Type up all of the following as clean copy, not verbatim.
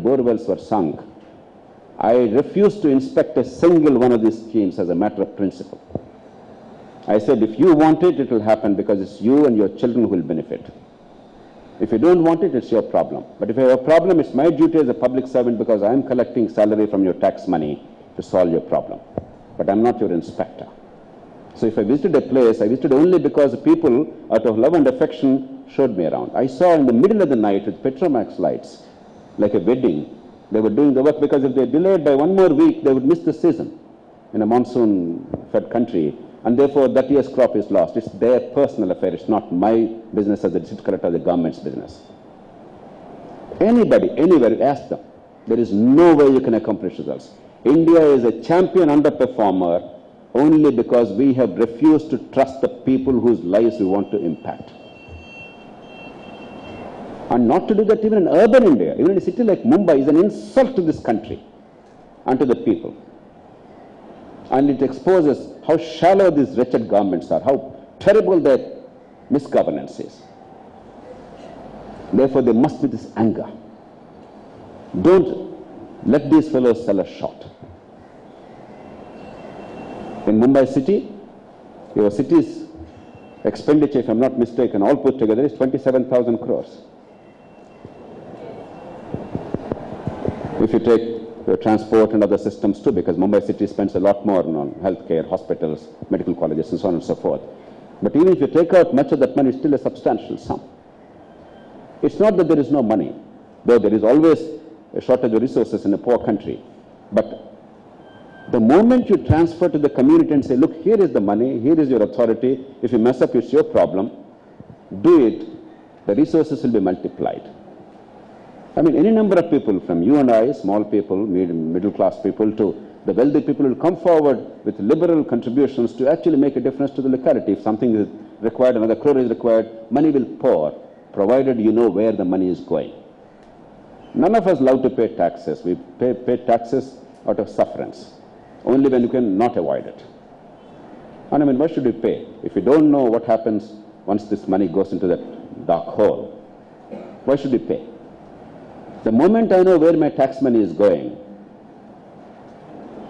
borewells were sunk, I refused to inspect a single one of these schemes as a matter of principle. I said, if you want it, it will happen because it's you and your children who will benefit. If you don't want it, it's your problem. But if you have a problem, it's my duty as a public servant because I'm collecting salary from your tax money to solve your problem. But I'm not your inspector. So if I visited a place, I visited only because the people, out of love and affection, showed me around. I saw in the middle of the night with Petromax lights, like a wedding, they were doing the work because if they delayed by one more week, they would miss the season in a monsoon-fed country. And therefore, that year's crop is lost. It's their personal affair. It's not my business as a district collector, the government's business. Anybody, anywhere, ask them. There is no way you can accomplish results. India is a champion underperformer only because we have refused to trust the people whose lives we want to impact. And not to do that even in urban India, even in a city like Mumbai, is an insult to this country and to the people. And it exposes how shallow these wretched governments are, how terrible their misgovernance is. Therefore, there must be this anger. Don't let these fellows sell us short. In Mumbai city, your city's expenditure, if I'm not mistaken, all put together is 27,000 crores. If you take transport and other systems too, because Mumbai city spends a lot more on healthcare, hospitals, medical colleges, and so on and so forth. But even if you take out much of that money, it's still a substantial sum. It's not that there is no money, though there is always a shortage of resources in a poor country. But the moment you transfer to the community and say, look, here is the money, here is your authority, if you mess up, it's your problem, do it, the resources will be multiplied. I mean, any number of people, from you and I, small people, middle-class people, to the wealthy people will come forward with liberal contributions to actually make a difference to the locality. If something is required, another crore is required, money will pour, provided you know where the money is going. None of us love to pay taxes. We pay taxes out of sufferance, only when you can not avoid it. And I mean, why should we pay? If we don't know what happens once this money goes into that dark hole, why should we pay? The moment I know where my tax money is going,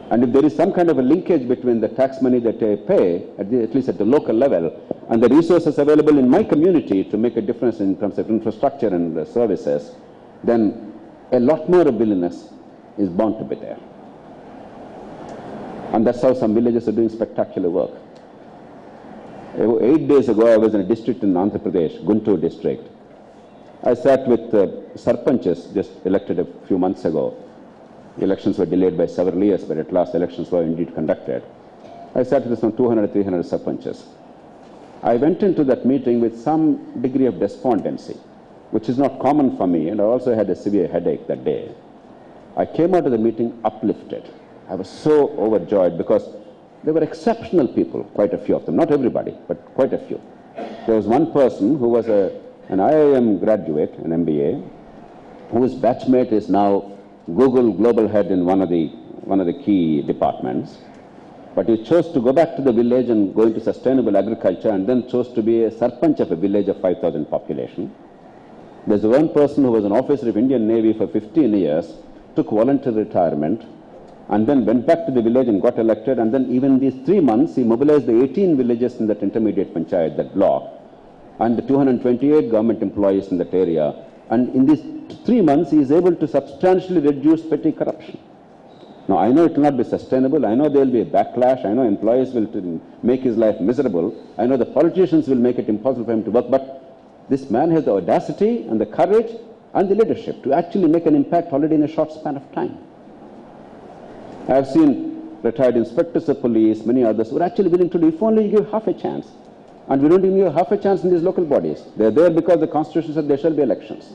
and if there is some kind of a linkage between the tax money that I pay, at least at the local level, and the resources available in my community to make a difference in terms of infrastructure and services, then a lot more of willingness is bound to be there. And that's how some villages are doing spectacular work. 8 days ago, I was in a district in Andhra Pradesh, Guntur district. I sat with sarpanches just elected a few months ago. The elections were delayed by several years, but at last elections were indeed conducted. I sat with some 200, 300 sarpanches. I went into that meeting with some degree of despondency, which is not common for me, and I also had a severe headache that day. I came out of the meeting uplifted. I was so overjoyed because they were exceptional people, quite a few of them, not everybody, but quite a few. There was one person who was an IIM graduate, an MBA, whose batchmate is now Google global head in one of the key departments. But he chose to go back to the village and go into sustainable agriculture, and then chose to be a sarpanch of a village of 5,000 population. There's one person who was an officer of Indian Navy for 15 years, took voluntary retirement, and then went back to the village and got elected. And then even these 3 months, he mobilized the 18 villages in that intermediate panchayat, that block, and the 228 government employees in that area. And in these 3 months, he is able to substantially reduce petty corruption. Now, I know it will not be sustainable. I know there will be a backlash. I know employees will make his life miserable. I know the politicians will make it impossible for him to work. But this man has the audacity and the courage and the leadership to actually make an impact already in a short span of time. I have seen retired inspectors of police, many others, who are actually willing to do, if only you give half a chance. And we don't even give half a chance in these local bodies. They are there because the Constitution said there shall be elections.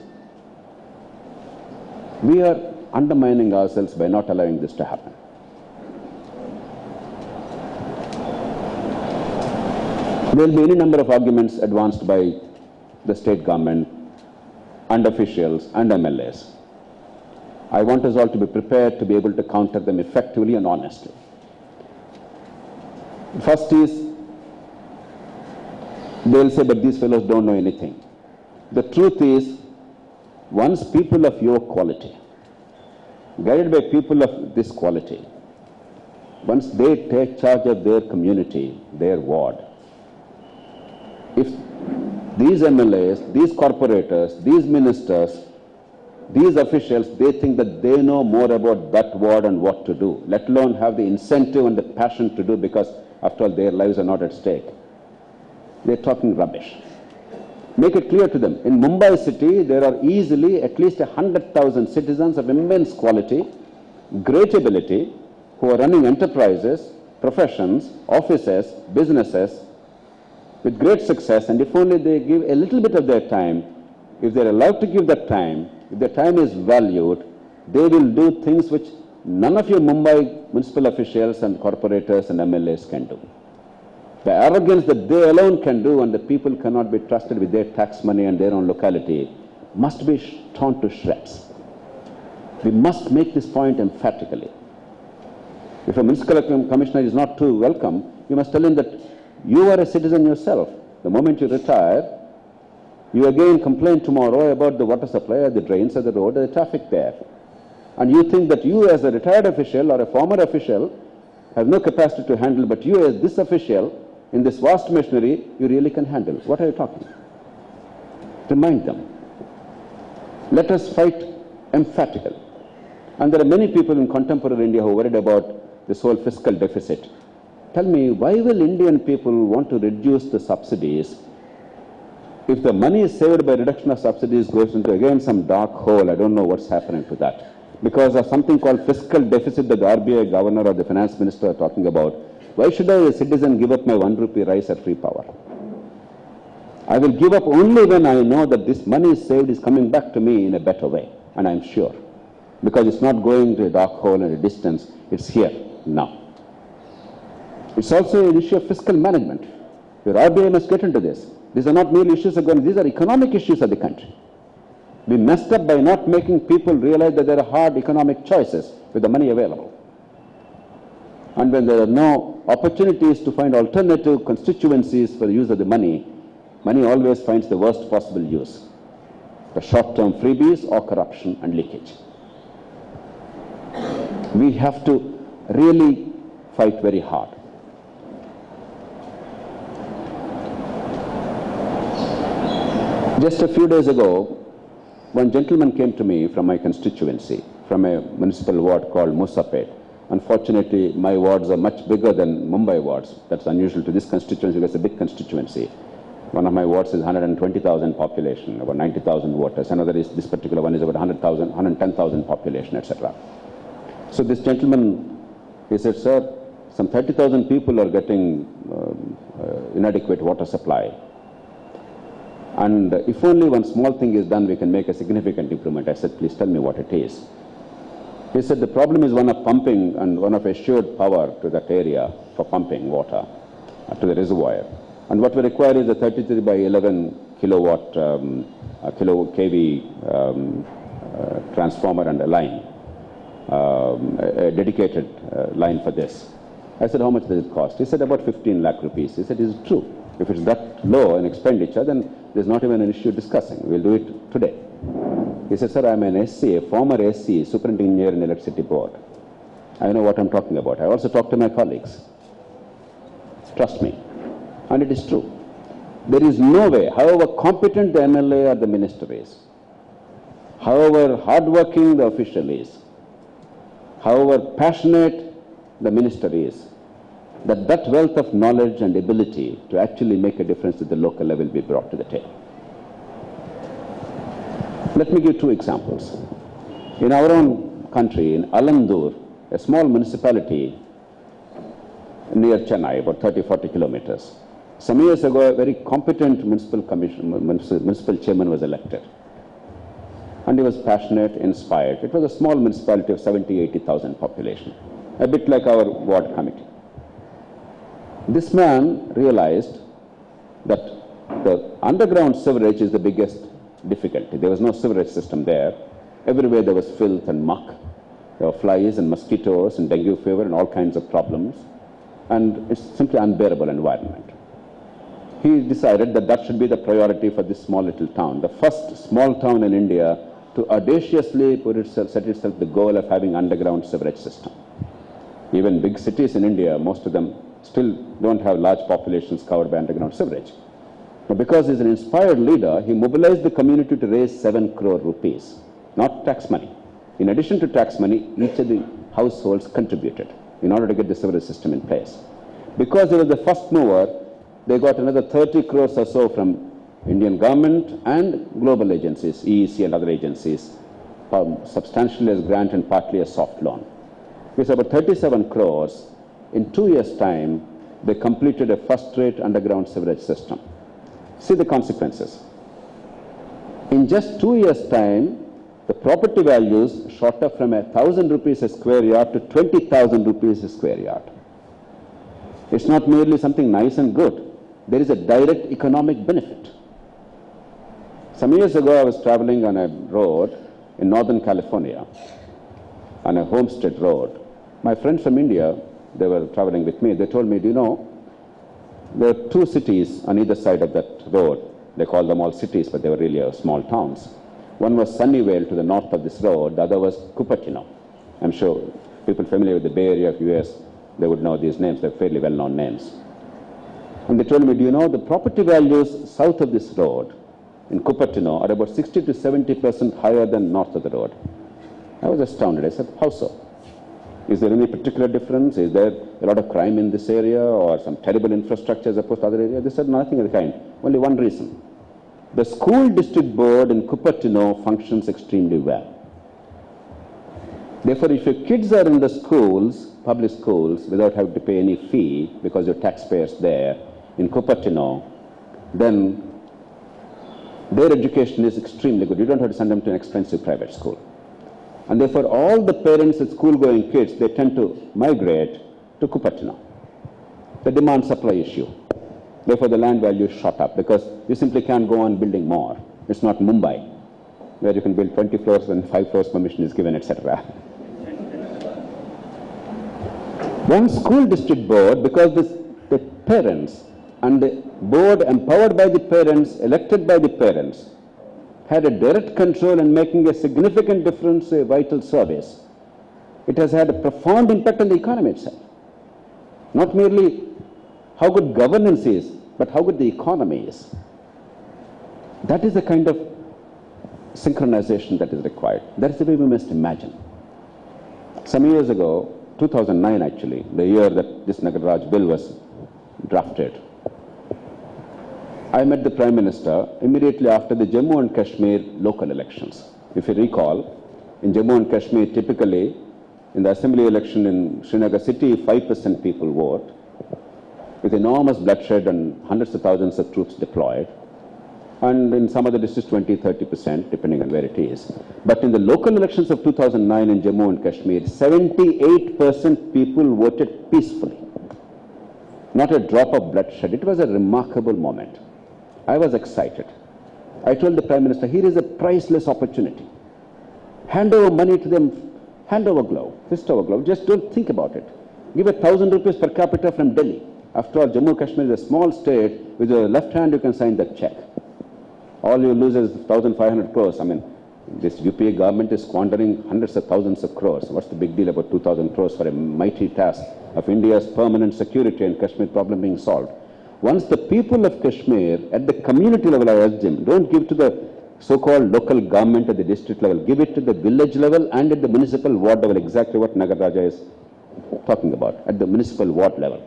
We are undermining ourselves by not allowing this to happen. There will be any number of arguments advanced by the state government and officials and MLAs. I want us all to be prepared to be able to counter them effectively and honestly. First is, they will say, but these fellows don't know anything. The truth is, once people of your quality guided by people of this quality, once they take charge of their community, their ward, if these MLAs, these corporators, these ministers, these officials, they think that they know more about that ward and what to do, let alone have the incentive and the passion to do, because after all their lives are not at stake. They're talking rubbish. Make it clear to them. In Mumbai city, there are easily at least 100,000 citizens of immense quality, great ability, who are running enterprises, professions, offices, businesses with great success, and if only they give a little bit of their time, if they're allowed to give that time, if their time is valued, they will do things which none of your Mumbai municipal officials and corporators and MLAs can do. The arrogance that they alone can do and the people cannot be trusted with their tax money and their own locality must be torn to shreds. We must make this point emphatically. If a municipal commissioner is not too welcome, you must tell him that you are a citizen yourself. The moment you retire, you again complain tomorrow about the water supply or the drains or the road or the traffic there. And you think that you as a retired official or a former official have no capacity to handle, but you as this official in this vast machinery, you really can handle. What are you talking? Remind them. Let us fight emphatically. And there are many people in contemporary India who are worried about this whole fiscal deficit. Tell me, why will Indian people want to reduce the subsidies if the money saved by reduction of subsidies goes into again some dark hole? I don't know what's happening to that. Because of something called fiscal deficit that the RBI governor or the finance minister are talking about. Why should I, as a citizen, give up my 1 rupee rice at free power? I will give up only when I know that this money saved is coming back to me in a better way. And I'm sure. Because it's not going to a dark hole at a distance. It's here, now. It's also an issue of fiscal management. Your RBI must get into this. These are not merely issues of government. These are economic issues of the country. We messed up by not making people realize that there are hard economic choices with the money available. And when there are no opportunities to find alternative constituencies for the use of the money, money always finds the worst possible use. The short-term freebies or corruption and leakage. We have to really fight very hard. Just a few days ago, one gentleman came to me from my constituency, from a municipal ward called Musapet. Unfortunately, my wards are much bigger than Mumbai wards. That's unusual to this constituency because it's a big constituency. One of my wards is 120,000 population, about 90,000 voters. Another is, this particular one is about 100,000, 110,000 population, etc. So this gentleman, he said, sir, some 30,000 people are getting inadequate water supply. And if only one small thing is done, we can make a significant improvement. I said, please tell me what it is. He said, the problem is one of pumping and one of assured power to that area for pumping water to the reservoir. And what we require is a 33 by 11 kilowatt, kilo kV transformer and a line, a dedicated line for this. I said, how much does it cost? He said, about 15 lakh rupees. He said, is it true? If it's that low in expenditure, then there's not even an issue discussing. We'll do it today. He said, sir, I'm an SC, a former SC, Superintendent Engineer in Electricity Board. I know what I'm talking about. I also talk to my colleagues. Trust me. And it is true. There is no way, however competent the MLA or the minister is, however hardworking the official is, however passionate the minister is, that wealth of knowledge and ability to actually make a difference at the local level be brought to the table. Let me give two examples. In our own country, in Alandur, a small municipality near Chennai, about 30-40 kilometers, some years ago, a very competent municipal chairman was elected. And he was passionate, inspired. It was a small municipality of 70,000-80,000 population, a bit like our ward committee. This man realized that the underground sewerage is the biggest difficulty. There was no sewerage system there. Everywhere there was filth and muck. There were flies and mosquitoes and dengue fever and all kinds of problems. And it's simply unbearable environment. He decided that that should be the priority for this small little town. The first small town in India to audaciously set itself the goal of having underground sewerage system. Even big cities in India, most of them still don't have large populations covered by underground sewerage. Now, because he's an inspired leader, he mobilized the community to raise 7 crore rupees, not tax money. In addition to tax money, each of the households contributed in order to get the sewerage system in place. Because he was the first mover, they got another 30 crores or so from Indian government and global agencies, EEC and other agencies, substantially as grant and partly as soft loan. With about 37 crores, in 2 years' time, they completed a first-rate underground sewerage system. See the consequences. In just 2 years' time, the property values shot up from 1,000 rupees a square yard to 20,000 rupees a square yard. It's not merely something nice and good. There is a direct economic benefit. Some years ago, I was traveling on a road in Northern California, on a homestead road. My friends from India, they were traveling with me. They told me, do you know, there are 2 cities on either side of that road. They call them all cities, but they were really small towns. One was Sunnyvale to the north of this road. The other was Cupertino. I'm sure people familiar with the Bay Area of US, they would know these names. They're fairly well-known names. And they told me, do you know, the property values south of this road in Cupertino are about 60 to 70% higher than north of the road. I was astounded. I said, how so? Is there any particular difference? Is there a lot of crime in this area or some terrible infrastructure as opposed to other areas? They said nothing of the kind. Only one reason. The school district board in Cupertino functions extremely well. Therefore, if your kids are in the schools, public schools, without having to pay any fee because you're taxpayers there in Cupertino, then their education is extremely good. You don't have to send them to an expensive private school. And therefore, all the parents with school-going kids, they tend to migrate to Cupertino. The demand-supply issue. Therefore, the land value shot up because you simply can't go on building more. It's not Mumbai, where you can build 20 floors when 5 floors permission is given, etc. One school district board, because the parents and the board empowered by the parents, elected by the parents, had a direct control in making a significant difference, a vital service. It has had a profound impact on the economy itself. Not merely how good governance is, but how good the economy is. That is the kind of synchronization that is required. That is the way we must imagine. Some years ago, 2009 actually, the year that this Nagaraj bill was drafted, I met the Prime Minister immediately after the Jammu and Kashmir local elections. If you recall, in Jammu and Kashmir, typically, in the assembly election in Srinagar city, 5% people vote, with enormous bloodshed and hundreds of thousands of troops deployed. And in some other districts, 20–30%, depending on where it is. But in the local elections of 2009 in Jammu and Kashmir, 78% people voted peacefully. Not a drop of bloodshed. It was a remarkable moment. I was excited. I told the Prime Minister, here is a priceless opportunity. Hand over money to them, hand over glove, fist over glove. Just don't think about it. Give 1,000 rupees per capita from Delhi. After all, Jammu and Kashmir is a small state. With your left hand, you can sign that check. All you lose is 1,500 crores. I mean, this UPA government is squandering hundreds of thousands of crores. What's the big deal about 2,000 crores for a mighty task of India's permanent security and Kashmir problem being solved? Once the people of Kashmir, at the community level, I urge them, don't give to the so-called local government at the district level. Give it to the village level and at the municipal ward level, exactly what Nagaraja is talking about, at the municipal ward level.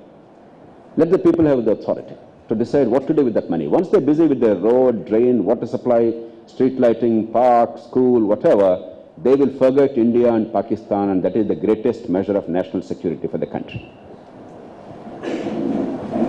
Let the people have the authority to decide what to do with that money. Once they're busy with their road, drain, water supply, street lighting, park, school, whatever, they will forget India and Pakistan, and that is the greatest measure of national security for the country.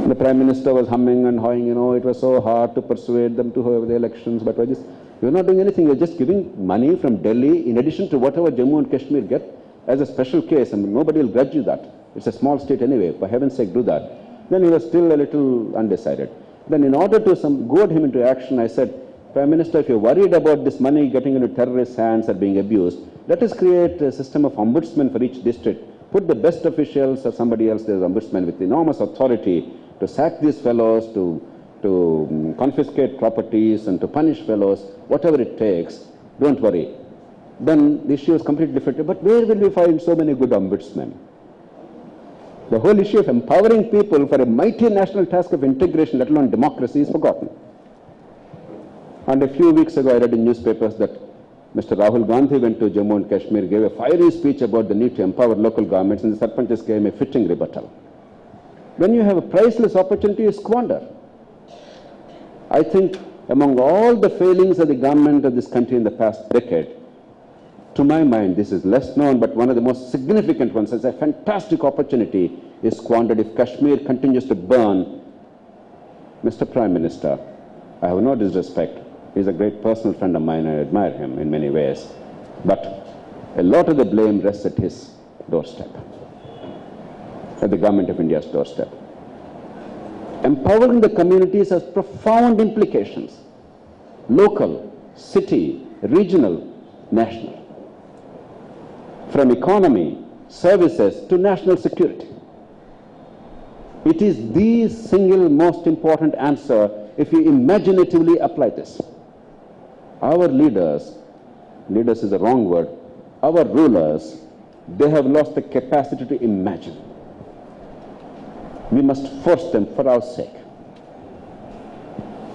The Prime Minister was humming and hawing, it was so hard to persuade them to have the elections, but you're not doing anything, you're just giving money from Delhi in addition to whatever Jammu and Kashmir get as a special case, and nobody will grudge you that. It's a small state anyway, for heaven's sake do that. Then he was still a little undecided. Then in order to goad him into action, I said, Prime Minister, if you're worried about this money getting into terrorist hands or being abused, let us create a system of ombudsman for each district. Put the best officials or somebody else, there's ombudsman with enormous authority to sack these fellows, to confiscate properties and to punish fellows, whatever it takes. Don't worry. then the issue is completely different. But where will we find so many good ombudsmen? The whole issue of empowering people for a mighty national task of integration, let alone democracy, is forgotten. And a few weeks ago, I read in newspapers that Mr. Rahul Gandhi went to Jammu and Kashmir, gave a fiery speech about the need to empower local governments, and the Sarpanchas gave him a fitting rebuttal. When you have a priceless opportunity, you squander. I think among all the failings of the government of this country in the past decade, to my mind, this is less known, but one of the most significant ones. It's a fantastic opportunity is squandered if Kashmir continues to burn. Mr. Prime Minister, I have no disrespect. He's a great personal friend of mine. I admire him in many ways. But a lot of the blame rests at his doorstep, at the Government of India's doorstep. Empowering the communities has profound implications. Local, city, regional, national. From economy, services to national security. It is the single most important answer if you imaginatively apply this. Our leaders is a wrong word, our rulers, they have lost the capacity to imagine. We must force them for our sake.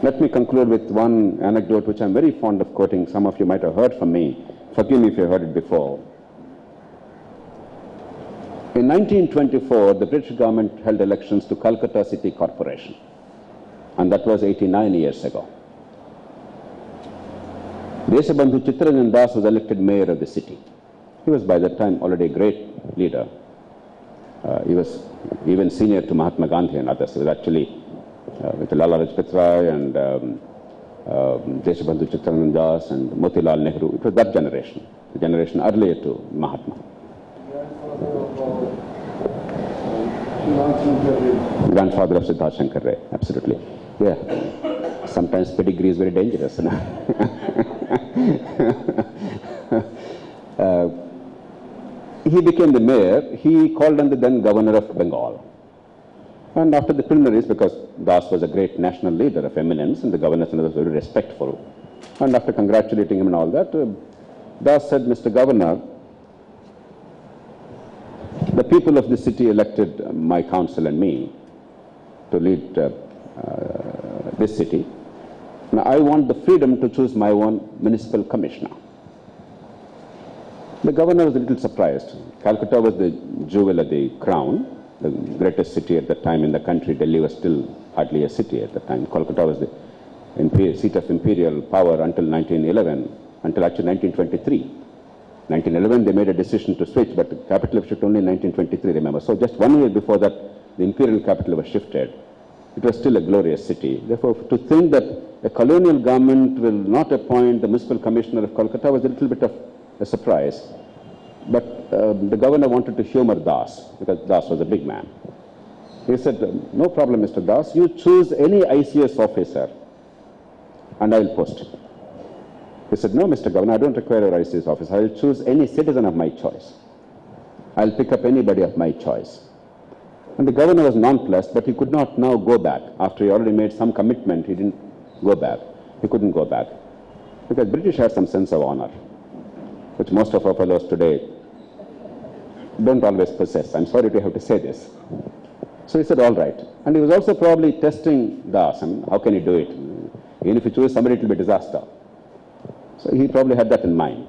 Let me conclude with one anecdote which I'm very fond of quoting. Some of you might have heard from me. Forgive me if you heard it before. In 1924, the British government held elections to Calcutta City Corporation, and that was 89 years ago. Deshabandhu Chittaranjan Das was elected mayor of the city. He was by that time already a great leader. He was even senior to Mahatma Gandhi and others. He was actually with Lala Lajpat Rai and Deshabandhu Chittaranjan Das and Motilal Nehru. It was that generation, the generation earlier to Mahatma. Grandfather of Siddharth Shankar Ray, absolutely. Yeah. Sometimes pedigree is very dangerous. He became the mayor. He called on the then governor of Bengal. And after the preliminaries, because Das was a great national leader of eminence, and the governor was very respectful, and after congratulating him and all that, Das said, Mr. Governor, the people of the city elected my council and me to lead this city. Now, I want the freedom to choose my own municipal commissioner. The governor was a little surprised. Calcutta was the jewel of the crown, the greatest city at the time in the country. Delhi was still hardly a city at the time. Calcutta was the seat of imperial power until 1911, until actually 1923. 1911, they made a decision to switch, but the capital shifted only in 1923, remember. So just 1 year before that, the imperial capital was shifted. It was still a glorious city. Therefore, to think that a colonial government will not appoint the municipal commissioner of Calcutta was a little bit of a surprise. But the governor wanted to humor Das, because Das was a big man. He said, no problem, Mr. Das, you choose any ICS officer and I will post him. He said, no, Mr. Governor, I don't require an ICS officer. I will choose any citizen of my choice. I will pick up anybody of my choice. And the governor was nonplussed, but he could not now go back. After he already made some commitment, he didn't go back. He couldn't go back. Because British had some sense of honor, which most of our fellows today don't always possess. I'm sorry to have to say this. So he said, all right. And he was also probably testing Das. I mean, how can he do it? Even if he chooses somebody, it will be disaster. So he probably had that in mind.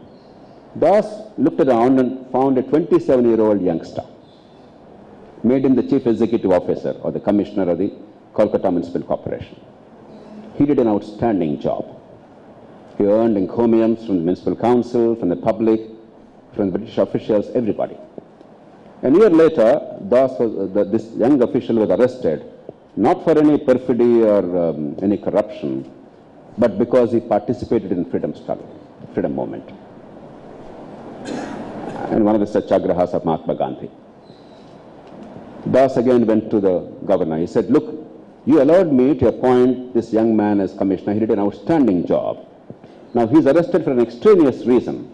Das looked around and found a 27-year-old youngster, made him the chief executive officer or the commissioner of the Kolkata Municipal Corporation. He did an outstanding job. He earned encomiums from the municipal council, from the public, from the British officials, everybody. A year later, this young official was arrested, not for any perfidy or any corruption, but because he participated in freedom struggle, freedom movement, and one of the satyagrahas of Mahatma Gandhi. Das again went to the governor. He said, look, you allowed me to appoint this young man as commissioner. He did an outstanding job. Now he's arrested for an extraneous reason.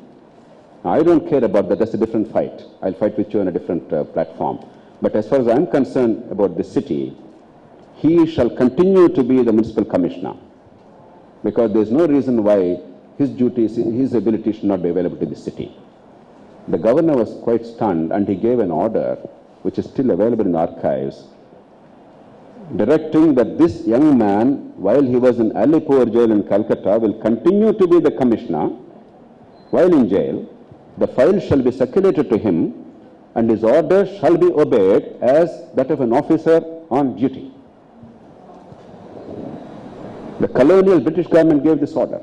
Now, I don't care about that. That's a different fight. I'll fight with you on a different platform. But as far as I'm concerned about the city, he shall continue to be the municipal commissioner, because there's no reason why his duties, his ability should not be available to the city. The governor was quite stunned, and he gave an order, which is still available in the archives, directing that this young man, while he was in Alipur jail in Calcutta, will continue to be the commissioner. While in jail, the file shall be circulated to him, and his orders shall be obeyed as that of an officer on duty. The colonial British government gave this order,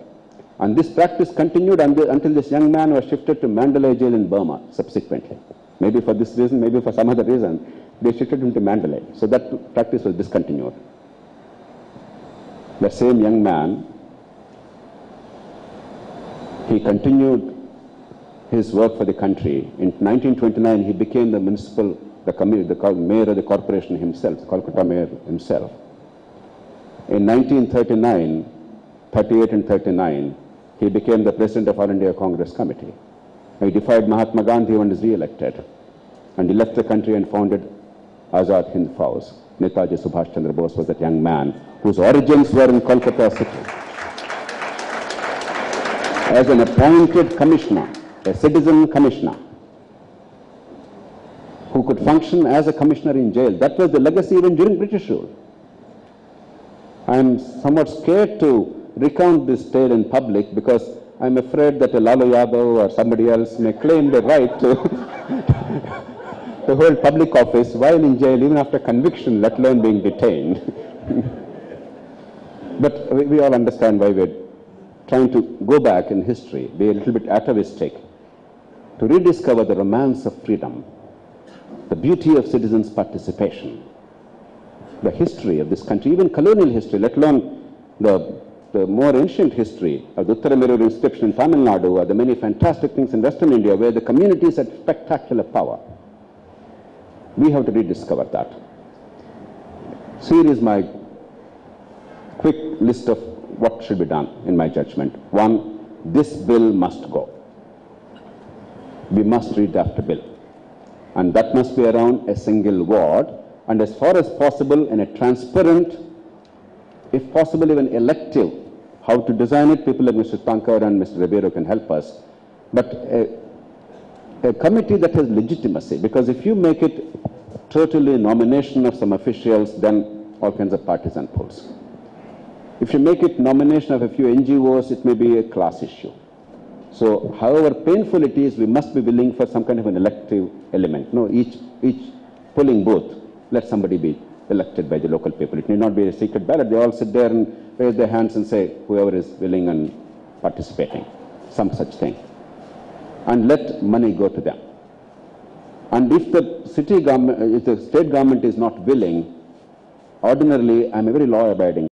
and this practice continued until this young man was shifted to Mandalay jail in Burma subsequently. Maybe for this reason, maybe for some other reason, they shifted him to Mandalay. So that practice was discontinued. The same young man, he continued his work for the country. In 1929, he became the mayor of the corporation himself, Calcutta mayor himself. In 1939, 38 and 39, he became the president of All India Congress Committee. He defied Mahatma Gandhi and was re-elected. And he left the country and founded Azad Hind Fauj. Netaji Subhash Chandra Bose was that young man whose origins were in Kolkata city. As an appointed commissioner, a citizen commissioner, who could function as a commissioner in jail. That was the legacy even during British rule. I am somewhat scared to recount this tale in public because I am afraid that a Lalu Yadav or somebody else may claim the right to hold public office while in jail, even after conviction, let alone being detained. But we all understand why we're trying to go back in history, be a little bit atavistic, to rediscover the romance of freedom, the beauty of citizens' participation, the history of this country, even colonial history, let alone the more ancient history of the Uttaramerur inscription in Tamil Nadu, or the many fantastic things in Western India where the communities had spectacular power. We have to rediscover that. So here is my quick list of what should be done, in my judgment. One, this bill must go. We must redraft a bill. And that must be around a single ward, and as far as possible in a transparent, if possible even elective, how to design it, people like Mr. Tankar and Mr. Ribeiro can help us. But a committee that has legitimacy, because if you make it totally nomination of some officials, then all kinds of partisan polls. If you make it nomination of a few NGOs, it may be a class issue. So, however painful it is, we must be willing for some kind of an elective element. No, each polling booth, let somebody be elected by the local people. It need not be a secret ballot. They all sit there and raise their hands and say, whoever is willing and participating, some such thing. And let money go to them. And if the city government, if the state government is not willing, ordinarily, I'm a very law-abiding